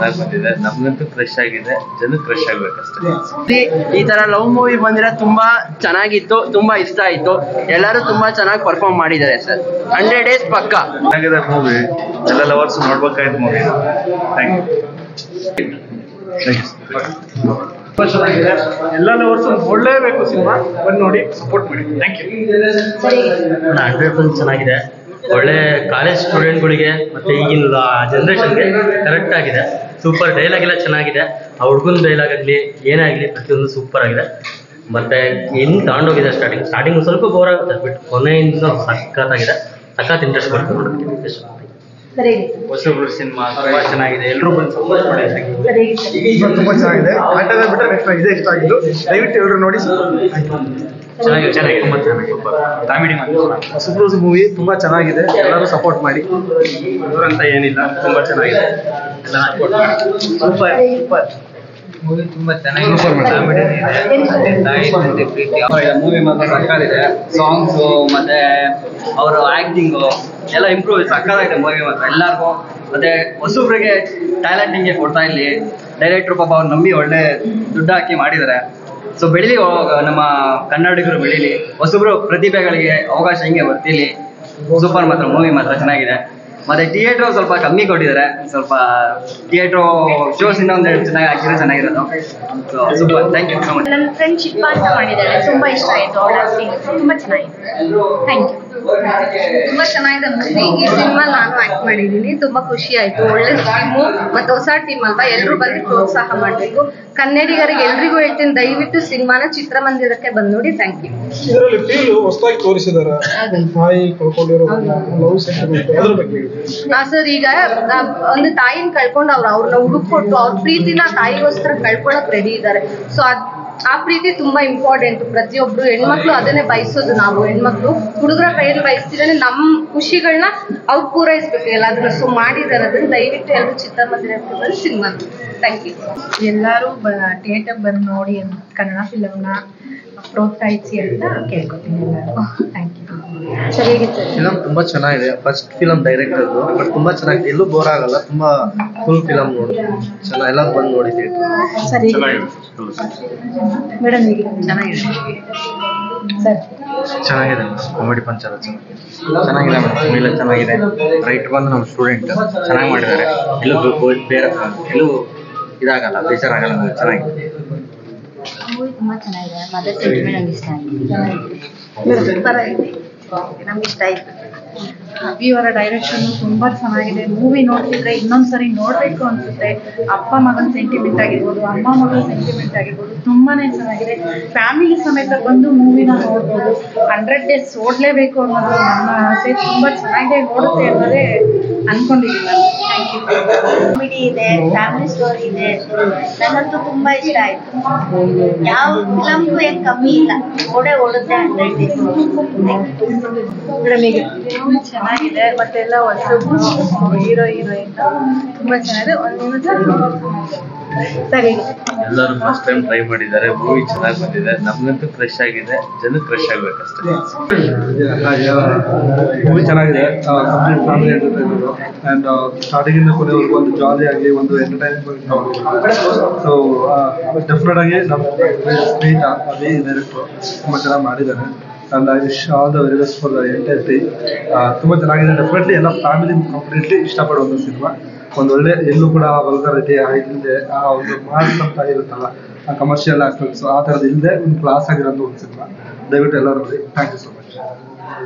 ಚೆನ್ನಾಗಿ ಬಂದಿದೆ. ನಮ್ಗಂತೂ ಕ್ರಶ್ ಆಗಿದೆ, ಜನಕ್ಕೆ ಕ್ರಶ್ ಆಗ್ಬೇಕಷ್ಟೇ. ಈ ತರ ಲವ್ ಮೂವಿ ಬಂದಿರೋ ತುಂಬಾ ಚೆನ್ನಾಗಿತ್ತು, ತುಂಬಾ ಇಷ್ಟ ಆಯ್ತು. ಎಲ್ಲರೂ ತುಂಬಾ ಚೆನ್ನಾಗಿ ಪರ್ಫಾರ್ಮ್ ಮಾಡಿದ್ದಾರೆ ಸರ್. 100 days ಪಕ್ಕ ಚೆನ್ನಾಗಿದೆ ಮೂವಿ. ಎಲ್ಲ ಲವರ್ಸ್ ನೋಡ್ಬೇಕಾಯ್ತು ಮೂವಿ. Thank you. ಚೆನ್ನಾಗಿದೆ. ಎಲ್ಲ ಲವರ್ಸ್ ನೋಡಲೇಬೇಕು ಸಿನಿಮಾ, ಬಂದು ನೋಡಿ ಸಪೋರ್ಟ್ ಮಾಡಿ. Thank you. 100% ಚೆನ್ನಾಗಿದೆ. ಒಳ್ಳೆ ಕಾಲೇಜ್ ಸ್ಟೂಡೆಂಟ್ಗಳಿಗೆ ಮತ್ತು ಈಗಿನ ಜನ್ರೇಷನ್ಗೆ ಕರೆಕ್ಟ್ ಆಗಿದೆ. ಸೂಪರ್ ಡೈಲಾಗ್ ಎಲ್ಲ ಚೆನ್ನಾಗಿದೆ. ಆ ಹುಡುಗನ ಡೈಲಾಗ್ ಆಗಲಿ ಏನೇ ಆಗಲಿ ಪ್ರತಿಯೊಂದು ಸೂಪರ್ ಆಗಿದೆ. ಮತ್ತು ಹೆಂಗೆ ತಗೊಂಡೋಗಿದೆ ಸ್ಟಾರ್ಟಿಂಗ್ ಸ್ವಲ್ಪ ಬೋರ್ ಆಗುತ್ತೆ, ಬಟ್ ಕೊನೆಯಿಂದ ಸಖತ್ತಾಗಿದೆ. ಸಖತ್ ಇಂಟ್ರೆಸ್ಟ್ ಬರ್ತದೆ ನೋಡೋದಕ್ಕೆ. ಹೊಸಬ್ರು ಸಿನಿಮಾ ತುಂಬಾ ಚೆನ್ನಾಗಿದೆ, ಎಲ್ಲರೂ ಬಂದು ಸಪೋರ್ಟ್ ಮಾಡಿ. ತುಂಬಾ ಚೆನ್ನಾಗಿದೆ. ಆಟದ ಬಿಟ್ಟರೆ ನೆಕ್ಸ್ಟ್ ಇದೇ ಇಷ್ಟ ಆಗಿದ್ದು. ದಯವಿಟ್ಟು ಎಲ್ಲರೂ ನೋಡಿ. ಚೆನ್ನಾಗಿದೆ, ತುಂಬಾ ಚೆನ್ನಾಗಿದೆ. ಕಾಮಿಡಿ ಹೊಸಬ್ರು ಮೂವಿ ತುಂಬಾ ಚೆನ್ನಾಗಿದೆ, ಎಲ್ಲರೂ ಸಪೋರ್ಟ್ ಮಾಡಿ. ಅಂತ ಏನಿಲ್ಲ, ತುಂಬಾ ಚೆನ್ನಾಗಿದೆ. ಎಲ್ಲ ಸಪೋರ್ಟ್ ಮಾಡಿ. ಸೂಪರ್ ಮೂವಿ ತುಂಬಾ ಚೆನ್ನಾಗಿದೆ. ಮೂವಿ ಮಾತ್ರ ಸಕ್ಕತ್ತಾಗಿದೆ. ಸಾಂಗ್ಸು ಮತ್ತೆ ಅವರ ಆಕ್ಟಿಂಗು ಎಲ್ಲ ಇಂಪ್ರೂವ್ ಸಕ್ಕತ್ತಾಗಿದೆ ಮೂವಿ ಮಾತ್ರ ಎಲ್ಲರಿಗೂ. ಮತ್ತೆ ಹೊಸಬ್ರಿಗೆ ಟ್ಯಾಲೆಂಟ್ ಹಿಂಗೆ ಕೊಡ್ತಾ ಇಲ್ಲಿ ಡೈರೆಕ್ಟ್ರು ಪಾಪ ಅವ್ರು ನಂಬಿ ಒಳ್ಳೆ ದುಡ್ಡು ಹಾಕಿ ಮಾಡಿದ್ದಾರೆ. ಸೊ ಬೆಳೀಲಿ, ನಮ್ಮ ಕನ್ನಡಿಗರು ಬೆಳೀಲಿ, ಹೊಸಬ್ರು ಪ್ರತಿಭೆಗಳಿಗೆ ಅವಕಾಶ ಹಿಂಗೆ ಬರ್ತಿಲಿ. ಸೂಪರ್ ಮಾತ್ರ ಮೂವಿ ಮಾತ್ರ ಚೆನ್ನಾಗಿದೆ. ಮತ್ತೆ ಥಿಯೇಟ್ರು ಸ್ವಲ್ಪ ಕಮ್ಮಿ ಕೊಟ್ಟಿದ್ದಾರೆ. ಸ್ವಲ್ಪ ಥಿಯೇಟ್ರು ಶೋಸ್ ಇನ್ನೊಂದು ಚೆನ್ನಾಗಿ ಹಾಕಿದ್ರೆ ಚೆನ್ನಾಗಿರೋದು. So super, thank you so much. ನನ್ನ ಫ್ರೆಂಡ್ ಶಿಲ್ಪ ಅಂತ ಮಾಡಿದ್ದಾಳೆ, ತುಂಬಾ ಇಷ್ಟ ಆಯ್ತು ಅವಳ ಆಕ್ಟಿಂಗ್, ತುಂಬಾ ಚೆನ್ನಾಗಿದೆ. Thank you. ತುಂಬಾ ಚೆನ್ನಾಗಿದೆ ಮೂವಿ. ಈ ಸಿನಿಮಾ ನಾನು ಆಕ್ಟ್ ಮಾಡಿದ್ದೀನಿ, ತುಂಬಾ ಖುಷಿ ಆಯ್ತು. ಒಳ್ಳೆ ಟೀಮು ಮತ್ತೆ ಹೊಸ ಟೀಮ್ ಅಲ್ವಾ, ಎಲ್ಲರೂ ಬಂದು ಪ್ರೋತ್ಸಾಹ ಮಾಡಬೇಕು. ಕನ್ನಡಿಗರಿಗೆ ಎಲ್ರಿಗೂ ಹೇಳ್ತೀನಿ, ದಯವಿಟ್ಟು ಸಿನಿಮಾನ ಚಿತ್ರಮಂದಿರಕ್ಕೆ ಬಂದು ನೋಡಿ. Thank you. ಇದರಲ್ಲಿ ಫೀಲ್ ಹೊಸದಾಗಿ ತೋರಿಸಿದ್ದಾರೆ, ತಾಯಿ ಕಳ್ಕೊಂಡಿರೋ ಲವ್ ಸೆಂಟಿಮೆಂಟ್, ಅದ್ರ ಬಗ್ಗೆ. ಸರ್, ಈಗ ಒಂದು ತಾಯಿನ ಕಳ್ಕೊಂಡು ಅವ್ರನ್ನ ಹುಡುಕೊಟ್ಟು ಅವ್ರ ಪ್ರೀತಿನ ತಾಯಿಗೋಸ್ಕರ ಕಳ್ಕೊಳಕ್ ರೆಡಿ ಇದ್ದಾರೆ. ಸೊ ಆ ಪ್ರೀತಿ ತುಂಬಾ ಇಂಪಾರ್ಟೆಂಟ್. ಪ್ರತಿಯೊಬ್ರು ಹೆಣ್ಮಕ್ಳು ಅದನ್ನೇ ಬಯಸೋದು. ನಾವು ಹೆಣ್ಮಕ್ಳು ಹುಡುಗರ ಕೈಯಲ್ಲಿ ಬಯಸ್ತಿದ್ರೆ ನಮ್ಮ ಖುಷಿಗಳನ್ನ ಅವ್ರು ಪೂರೈಸ್ಬೇಕು ಎಲ್ಲಾದ್ರೂ. ಸೊ ಮಾಡಿದ್ದಾರೆ ಅದನ್ನ. ದಯವಿಟ್ಟು ಎಲ್ಲರೂ ಚಿತ್ರಮಂದಿರಕ್ಕೆ ಬಂದು ಸಿನಿಮಾ. Thank you. ಎಲ್ಲರೂ ಥಿಯೇಟರ್ ಬಂದು ನೋಡಿ ಕನ್ನಡ ಫಿಲಮ್ನ ಪ್ರೋತ್ಸಾಹಿಸಿ ಅಂತ ಕೇಳ್ಕೊತೀನಿ ಎಲ್ಲರಿಗೂ. Thank you. ಸರಿಯಾಗಿತ್ತು. ಫಿಲಮ್ ತುಂಬಾ ಚೆನ್ನಾಗಿದೆ. ಫಸ್ಟ್ ಫಿಲಮ್ ಡೈರೆಕ್ಟರ್ದು, ಬಟ್ ತುಂಬಾ ಚೆನ್ನಾಗಿದೆ. ಎಲ್ಲೂ ಬೋರ್ ಆಗಲ್ಲ. ತುಂಬಾ ಫುಲ್ ಫಿಲಮ್ ನೋಡಿ ಚೆನ್ನಾಗಿ ಎಲ್ಲ ಬಂದು ನೋಡಿ ಥಿಯೇಟರ್. ಸರಿ ಮೇಡಮ್, ಹೇಗೆ? ಚೆನ್ನಾಗಿದೆ ಸರ್, ಚೆನ್ನಾಗಿದೆ. ಕಾಮಿಡಿ ಪಂಚರ ಚೆನ್ನಾಗಿದೆ ಮೇಡಮ್. ಮೂವಿ ಎಲ್ಲ ಚೆನ್ನಾಗಿದೆ. ರೈಟ್ ಬಂದು ನಮ್ಮ ಸ್ಟೂಡೆಂಟ್ ಚೆನ್ನಾಗಿ ಮಾಡಿದ್ದಾರೆ. ಎಲ್ಲೂ ಬೇರೆ ಎಲ್ಲೂ ಇದಾಗಲ್ಲ, ಬೇಜಾರಾಗಲ್ಲ. ಚೆನ್ನಾಗಿದೆ. ಮೂವಿ ತುಂಬಾ ಚೆನ್ನಾಗಿದೆ. ಮದರ್ ಸೆಂಟಿಮೆಂಟ್ ನಂಗೆ ಇಷ್ಟ ಆಯ್ತು. ಸೂಪರ್ ಆಗಿದೆ, ನಮ್ಗೆ ಇಷ್ಟ ಆಯ್ತು. ಅಭಿಯವರ ಡೈರೆಕ್ಷನ್ ತುಂಬಾ ಚೆನ್ನಾಗಿದೆ. ಮೂವಿ ನೋಡ್ತಿದ್ರೆ ಇನ್ನೊಂದ್ಸರಿ ನೋಡ್ಬೇಕು ಅನ್ಸುತ್ತೆ. ಅಪ್ಪ ಮಗನ ಸೆಂಟಿಮೆಂಟ್ ಆಗಿರ್ಬೋದು, ಅಮ್ಮ ಮಗಳ ಸೆಂಟಿಮೆಂಟ್ ಆಗಿರ್ಬೋದು, ತುಂಬಾನೇ ಚೆನ್ನಾಗಿದೆ. ಫ್ಯಾಮಿಲಿ ಸಮೇತ ಬಂದು ಮೂವಿನ ನೋಡ್ಬೋದು. 100 days ಓಡ್ಲೇಬೇಕು ಅನ್ನೋದು ನನ್ನ ಆಸೆ. ತುಂಬಾ ಚೆನ್ನಾಗಿದೆ, ನೋಡುತ್ತೆ ಅನ್ನೋದೇ ಅನ್ಕೊಂಡಿದ್ದೀನಿ ನಾನು. Thank you. ಕಾಮಿಡಿ ಇದೆ, ಫ್ಯಾಮಿಲಿ ಸ್ಟೋರಿ ಇದೆ. ನನಗಂತೂ ತುಂಬಾ ಇಷ್ಟ ಆಯ್ತು. ಯಾವ ಫಿಲಮ್ಗೂ ಏನ್ ಕಮ್ಮಿ ಇಲ್ಲ, ಓಡುತ್ತೆ 100 days. ಮೇಡಮ್, ಈಗ ಚೆನ್ನಾಗಿದೆ. ಮತ್ತೆಲ್ಲ ಹೊಸಬ್ರು ಹೀರೋ ಹೀರೋಯಿನ್ ತುಂಬಾ ಚೆನ್ನಾಗಿದೆ. ಸರಿ, ಎಲ್ಲರೂ ಫಸ್ಟ್ ಟೈಮ್ ಟ್ರೈ ಮಾಡಿದ್ದಾರೆ. ಮೂವಿ ಚೆನ್ನಾಗಿ ಬಂದಿದೆ. ನಮ್ಗಂತೂ ಕ್ರಶ್ ಆಗಿದೆ, ಜನಕ್ಕೆ ಕ್ರಶ್ ಆಗ್ಬೇಕಷ್ಟೇ. ಮೂವಿ ಚೆನ್ನಾಗಿದೆ. Complete family entertainer and starting ಇಂದ ಕೊನೆವರೆಗೂ ಒಂದು ಜಾಲಿ ಆಗಿ ಒಂದು ಎಂಟರ್ಟೈನ್ಮೆಂಟ್. ಸೊ ಡೆಫಿನೆಟ್ ಆಗಿ ನಮ್ಮ ಸ್ನೇಹಿತ ಅದೇ ಡೈರೆಕ್ಟ್ರು ತುಂಬ ಚೆನ್ನಾಗಿ ಮಾಡಿದ್ದಾರೆ. And I wish all the very best for the entire team. ತುಂಬ ಚೆನ್ನಾಗಿದೆ. ಡೆಫಿನೆಟ್ಲಿ ಎಲ್ಲ ಫ್ಯಾಮಿಲಿ ಕಂಪ್ಲೀಟ್ಲಿ ಇಷ್ಟಪಡುವಂಥ ಸಿನಿಮಾ. ಒಂದೊಳ್ಳೆ ಎಲ್ಲೂ ಕೂಡ ವಲ್ಗರಿಟಿ ಇಲ್ಲದೆ ಆ ಒಂದು ಮಾಸ್ ಅಂತ ಇರುತ್ತಲ್ಲ, ಆ ಕಮರ್ಷಿಯಲ್ ಆಸ್ಪೆಕ್ಟ್ಸ್ ಆ ಥರದ್ದು ಇಲ್ಲದೆ ಒಂದು ಕ್ಲಾಸ್ ಆಗಿರೋಂಥ ಒಂದು ಸಿನಿಮಾ. ದಯವಿಟ್ಟು ಎಲ್ಲರೂ ನೋಡಿ. Thank you so much.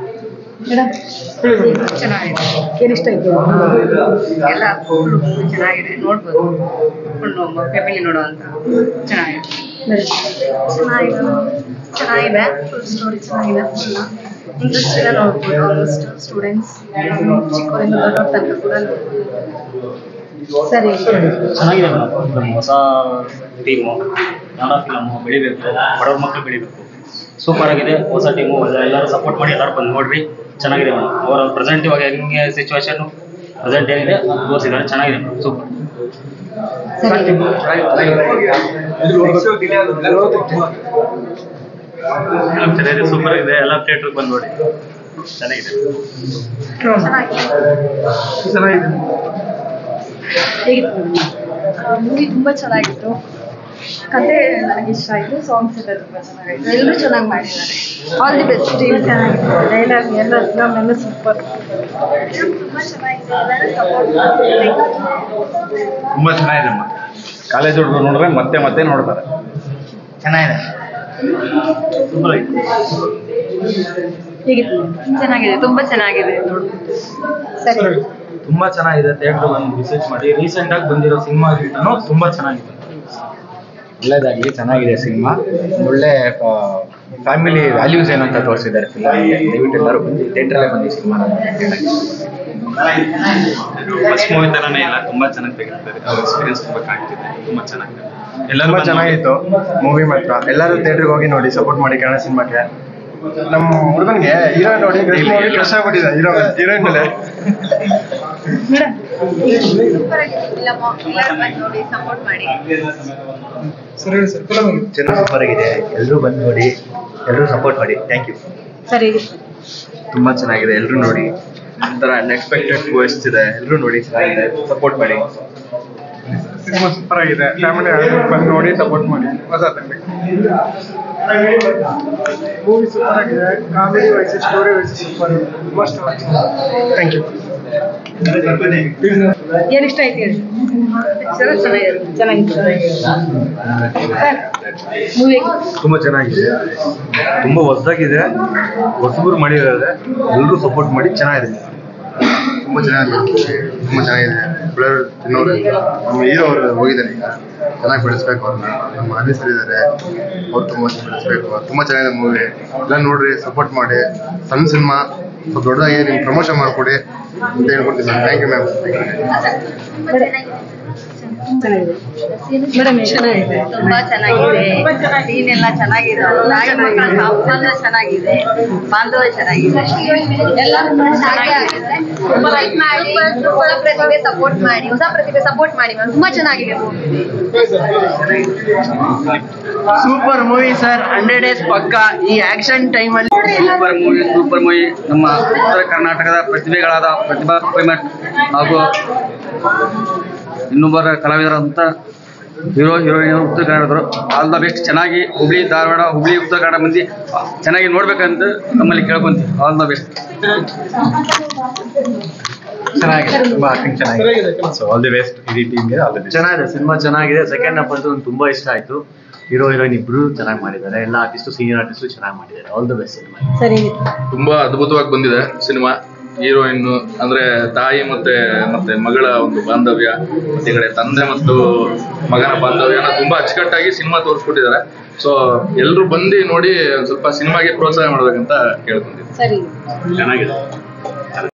Madam, ಚೆನ್ನಾಗಿದೆ. ಏನಿಷ್ಟ ಆಯ್ತು? ಎಲ್ಲ ಚೆನ್ನಾಗಿದೆ, ನೋಡ್ಬೋದು. ಫ್ಯಾಮಿಲಿ ನೋಡುವಂತ ಚೆನ್ನಾಗಿದೆ. ಚೆನ್ನಾಗಿದೆ. ಫುಲ್ ಸ್ಟೋರಿ ಚೆನ್ನಾಗಿದೆ. ಫುಲ್ ಇಂಟ್ರೆಸ್ಟ್ ಎಲ್ಲ ನೋಡ್ಬೋದು. ಆಲ್ಮೋಸ್ಟ್ ಸ್ಟೂಡೆಂಟ್ಸ್ ಚಿಕ್ಕವರಿಂದ ದೊಡ್ಡವ್ರ ತನಕ ಕೂಡ ನೋಡ್ಬೋದು. ಸರಿ, ಚೆನ್ನಾಗಿದೆ ಮೇಡಮ್. ಹೊಸ ಟೀಮು, ಕನ್ನಡ ಫಿಲಮು ಬೆಳಿಬೇಕು, ಬಡವ್ರ ಮಕ್ಕಳು ಬೆಳಿಬೇಕು. ಸೂಪರ್ ಆಗಿದೆ. ಹೊಸ ಟೀಮು, ಎಲ್ಲರೂ ಸಪೋರ್ಟ್ ಮಾಡಿ ಎಲ್ಲರೂ ಬಂದು ನೋಡ್ರಿ. ಚೆನ್ನಾಗಿದೆ ಮೇಡಮ್. ಅವರ ಪ್ರೆಸೆಂಟ್ ಇವಾಗ ಹೆಂಗೆ ಸಿಚುವೇಶನ್ ಪ್ರೆಸೆಂಟ್ ಏನಿದೆ ತೋರಿಸಿದ್ದಾರೆ. ಚೆನ್ನಾಗಿದೆ ಮೇಡಮ್. ಸೂಪರ್. ಚೆನ್ನಾಗಿದೆ, ಸೂಪರ್ ಆಗಿದೆ. ಎಲ್ಲ ಥಿಯೇಟ್ರಿಗೆ ಬಂದು ನೋಡಿ. ಚೆನ್ನಾಗಿದೆ. ಚೆನ್ನಾಗಿದೆ. ಹೇಗಿತ್ತು? ಮೂವಿ ತುಂಬ ಚೆನ್ನಾಗಿತ್ತು. ಕತೆ ನನಗೆ ಇಷ್ಟ ಆಯಿತು. ಸಾಂಗ್ಸ್ ಎಲ್ಲ ತುಂಬ ಚೆನ್ನಾಗಿತ್ತು. ಎಲ್ಲರೂ ಚೆನ್ನಾಗಿ ಮಾಡಿದ್ದಾರೆ. All the best. ಟೀಮ್ ಚೆನ್ನಾಗಿತ್ತು. ಡೈಲಾಗ್ ಎಲ್ಲ ಫಿಲಮ್ ಎಲ್ಲ ಸೂಪರ್. ತುಂಬ ಚೆನ್ನಾಗಿದೆ. ಎಲ್ಲರೂ ಸಪೋರ್ಟ್ ಮಾಡ್ತಾರೆ. ತುಂಬ ಚೆನ್ನಾಗಿದೆ ಅಮ್ಮ. ಕಾಲೇಜ್ ಹುಡುಗರು ನೋಡಿದ್ರೆ ಮತ್ತೆ ಮತ್ತೆ ನೋಡ್ತಾರೆ. ಚೆನ್ನಾಗಿದೆ. ಹೇಗಿತ್ತು? ಚೆನ್ನಾಗಿದೆ, ತುಂಬ ಚೆನ್ನಾಗಿದೆ. ಸರಿ. ತುಂಬ ಚೆನ್ನಾಗಿದೆ. ಥಿಯೇಟ್ರ್ ಬಂದು ವಿಸಿಟ್ ಮಾಡಿ. ರೀಸೆಂಟಾಗಿ ಬಂದಿರೋ ಸಿನಿಮಾಗಿಂತನೂ ತುಂಬ ಚೆನ್ನಾಗಿದೆ. ಒಳ್ಳೇದಾಗಲಿ, ಚೆನ್ನಾಗಿದೆ ಸಿನಿಮಾ. ಒಳ್ಳೆ ಫ್ಯಾಮಿಲಿ ವ್ಯಾಲ್ಯೂಸ್ ಏನಂತ ತೋರಿಸಿದ್ದಾರೆ ಫಿಲಮ್ಗೆ. ದಯವಿಟ್ಟು ಎಲ್ಲರೂ ಬಂದು ಥಿಯೇಟ್ರಲ್ಲೇ ಬಂದು ಸಿನಿಮಾ ಫಸ್ಟ್ ಮೂವಿ ಥರನೇ ಇಲ್ಲ, ತುಂಬ ಚೆನ್ನಾಗಿ ತೆಗಿತಾರೆ. ಅವ್ರ ಎಕ್ಸ್ಪೀರಿಯನ್ಸ್ ತುಂಬ ಕಾಣ್ತಿದೆ. ತುಂಬ ಚೆನ್ನಾಗಿದೆ. ಎಲ್ಲರೂ ಚೆನ್ನಾಗಿತ್ತು ಮೂವಿ ಮಾತ್ರ. ಎಲ್ಲರೂ ಥಿಯೇಟ್ರಿಗೆ ಹೋಗಿ ನೋಡಿ, ಸಪೋರ್ಟ್ ಮಾಡಿ ಕನ್ನಡ ಸಿನಿಮಾಕ್ಕೆ. ನಮ್ಮ ಹುಡುಗನಿಗೆ ಹೀರೋಯಿನ್ ನೋಡಿ ಕ್ರಶ್ ಆಗ್ಬಿಟ್ಟಿದೆ. ಹೀರೋಯಿನ್ ಮೇಲೆ ಸೂಪರ್ ಆಗಿದೆ ಫಿಲಮ್. ಎಲ್ಲರೂ ಬಂದು ನೋಡಿ ಸಪೋರ್ಟ್ ಮಾಡಿ. ಚೆನ್ನಾಗಿ ಸೂಪರ್ ಆಗಿದೆ. ಎಲ್ಲರೂ ಬಂದು ನೋಡಿ, ಎಲ್ಲರೂ ಸಪೋರ್ಟ್ ಮಾಡಿ. Thank you. ಸರಿ. ತುಂಬ ಚೆನ್ನಾಗಿದೆ. ಎಲ್ಲರೂ ನೋಡಿ. ಒಂಥರ ಅನ್ಎಕ್ಸ್ಪೆಕ್ಟೆಡ್ ಟ್ವಿಸ್ಟ್ ಇದೆ. ಎಲ್ಲರೂ ನೋಡಿ, ಚೆನ್ನಾಗಿದೆ. ಸಪೋರ್ಟ್ ಮಾಡಿ. ಸಿನಿಮಾ ಸೂಪರ್ ಆಗಿದೆ. ಫ್ಯಾಮಿಲಿ ಬಂದು ನೋಡಿ ಸಪೋರ್ಟ್ ಮಾಡಿ. ಹೊಸ ಮೂವಿ ಸೂಪರ್ ಆಗಿದೆ. Comedy wise story wise super. Must watch. Thank you. ಏನು ಇಷ್ಟ ಆಯ್ತು ಹೇಳಿ? ಚೆನ್ನಾಗಿತ್ತು. ಮೂವಿ ತುಂಬ ಚೆನ್ನಾಗಿದೆ. ತುಂಬ ಹೊಸದಾಗಿದೆ. ಹೊಸಬರು ಮಾಡಿದ್ದಾರೆ. ಎಲ್ಲರೂ ಸಪೋರ್ಟ್ ಮಾಡಿ. ಚೆನ್ನಾಗಿದೆ. ತುಂಬ ಚೆನ್ನಾಗಿದೆ. ಎಲ್ಲರೂ ತಿನ್ನೋರು. ನಮ್ಮ ಹೀರೋ ಅವರು ಹೋಗಿದ್ದಾರೆ. ಈಗ ಚೆನ್ನಾಗಿ ಬೆಳೆಸ್ಬೇಕು ಅವ್ರನ್ನ. ನಮ್ಮ ಆಫೀಸರ್ ಇದ್ದಾರೆ, ಅವ್ರು ತುಂಬ ಬೆಳೆಸ್ಬೇಕು. ತುಂಬ ಚೆನ್ನಾಗಿದೆ ಮೂವಿ. ಎಲ್ಲ ನೋಡ್ರಿ, ಸಪೋರ್ಟ್ ಮಾಡಿ. ಸಣ್ಣ ಸಿನಿಮಾ ಸ್ವಲ್ಪ ದೊಡ್ಡದಾಗಿ ನೀವು ಪ್ರಮೋಷನ್ ಮಾಡಿಕೊಡಿ ಅಂತ ಹೇಳ್ಕೊಡ್ತೀನಿ ನಾನು. Thank you ma'am. ಚೆನ್ನಾಗಿದೆ. ತುಂಬಾ ಚೆನ್ನಾಗಿದೆ. ಸೀನ್ ಎಲ್ಲ ಚೆನ್ನಾಗಿದೆ. ತಾಯಿ ಮಕ್ಕಳ ಸಂಬಂಧ ಚೆನ್ನಾಗಿದೆ. ಬಾಂಧವ್ಯ ಚೆನ್ನಾಗಿದೆ. ಎಲ್ಲರೂ ಚೆನ್ನಾಗಿದೆ. ಹೊಸ ಪ್ರತಿಭೆ ಸಪೋರ್ಟ್ ಮಾಡಿ ಮ್ಯಾಮ್. ತುಂಬಾ ಚೆನ್ನಾಗಿದೆ. Super movie sir. 100 days ಪಕ್ಕ. ಈ ಆಕ್ಷನ್ ಟೈಮಲ್ಲಿ ಸೂಪರ್ ಮೂವಿ. ನಮ್ಮ ಉತ್ತರ ಕರ್ನಾಟಕದ ಪ್ರತಿಭೆಗಳಾದ ಪ್ರತಿಭಾ ಪೈಮಟ್ ಹಾಗೂ ಇನ್ನೊಬ್ಬರ ಕಲಾವಿದರಂತ ಹೀರೋ ಹೀರೋಯಿನ್ ಉತ್ತರ ಕನ್ನಡದವರು. All the best. ಚೆನ್ನಾಗಿ ಹುಬ್ಳಿ ಧಾರವಾಡ, ಹುಬ್ಳಿ ಉತ್ತರ ಕನ್ನಡ ಮಂದಿ ಚೆನ್ನಾಗಿ ನೋಡ್ಬೇಕಂತ ನಮ್ಮಲ್ಲಿ ಕೇಳ್ಕೊಂತೀವಿ. All the best. ಚೆನ್ನಾಗಿದೆ. ತುಂಬ ಆಕ್ಟಿಂಗ್ ಚೆನ್ನಾಗಿದೆ. ಸೊ ಆಲ್ ದಿ ಬೆಸ್ಟ್ ಇಡೀ ಟೀಮ್ಗೆ. All the best. ಚೆನ್ನಾಗಿದೆ. ಸಿನಿಮಾ ಚೆನ್ನಾಗಿದೆ. ಸೆಕೆಂಡ್ ಹಾಫ್ ಅಂತೂ ನಂಗೆ ತುಂಬ ಇಷ್ಟ ಆಯಿತು. ಹೀರೋ ಹೀರೋಯಿನ್ ಇಬ್ಬರು ಚೆನ್ನಾಗಿ ಮಾಡಿದ್ದಾರೆ. ಎಲ್ಲ ಆರ್ಟಿಸ್ಟು, ಸೀನಿಯರ್ ಆರ್ಟಿಸ್ಟು ಚೆನ್ನಾಗಿ ಮಾಡಿದ್ದಾರೆ. All the best cinema. ಸರಿ. ತುಂಬಾ ಅದ್ಭುತವಾಗಿ ಬಂದಿದೆ ಸಿನಿಮಾ. ಹೀರೋಯಿನ್ ಅಂದ್ರೆ ತಾಯಿ ಮತ್ತೆ ಮಗಳ ಒಂದು ಬಾಂಧವ್ಯ, ಮತ್ತೆ ಈ ಕಡೆ ತಂದೆ ಮತ್ತು ಮಗನ ಬಾಂಧವ್ಯನ ತುಂಬಾ ಅಚ್ಚುಕಟ್ಟಾಗಿ ಸಿನಿಮಾ ತೋರಿಸ್ಕೊಟ್ಟಿದ್ದಾರೆ. ಸೊ ಎಲ್ಲರೂ ಬಂದು ನೋಡಿ ಸ್ವಲ್ಪ ಸಿನಿಮಾಗೆ ಪ್ರೋತ್ಸಾಹ ಮಾಡ್ಬೇಕಂತ ಕೇಳ್ಕೊಂತೀವಿ. ಸರಿ. ಚೆನ್ನಾಗಿದೆ.